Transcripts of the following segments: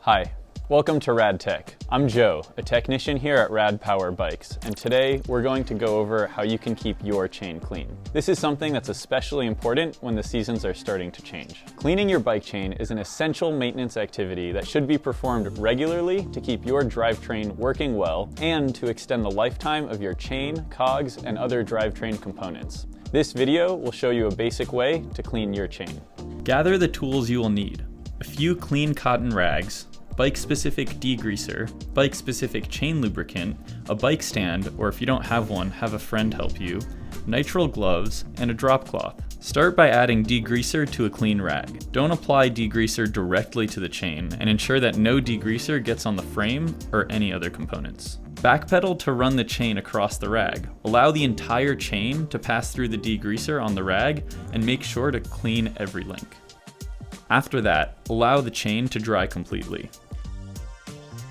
Hi, welcome to Rad Tech. I'm Joe, a technician here at Rad Power Bikes, and today we're going to go over how you can keep your chain clean. This is something that's especially important when the seasons are starting to change. Cleaning your bike chain is an essential maintenance activity that should be performed regularly to keep your drivetrain working well and to extend the lifetime of your chain, cogs, and other drivetrain components. This video will show you a basic way to clean your chain. Gather the tools you will need: a few clean cotton rags, bike-specific degreaser, bike-specific chain lubricant, a bike stand, or if you don't have one, have a friend help you, NITRILE gloves, and a drop cloth. Start by adding degreaser to a clean rag. Don't apply degreaser directly to the chain, and ensure that no degreaser gets on the frame or any other components. Backpedal to run the chain across the rag. Allow the entire chain to pass through the degreaser on the rag, and make sure to clean every link. After that, allow the chain to dry completely.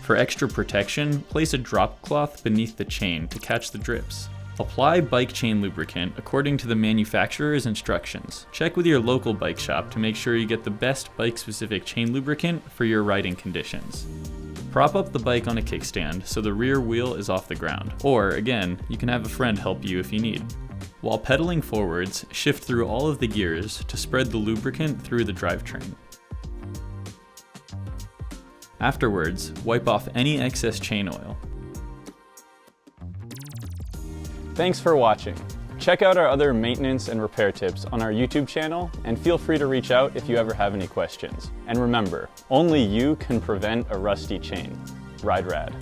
For extra protection, place a drop cloth beneath the chain to catch the drips. Apply bike chain lubricant according to the manufacturer's instructions. Check with your local bike shop to make sure you get the best bike-specific chain lubricant for your riding conditions. Prop up the bike on a kickstand so the rear wheel is off the ground, or again, you can have a friend help you if you need. While pedaling forwards, shift through all of the gears to spread the lubricant through the drivetrain. Afterwards, wipe off any excess chain oil. Thanks for watching. Check out our other maintenance and repair tips on our YouTube channel, and feel free to reach out if you ever have any questions. And remember, only you can prevent a rusty chain. Ride rad.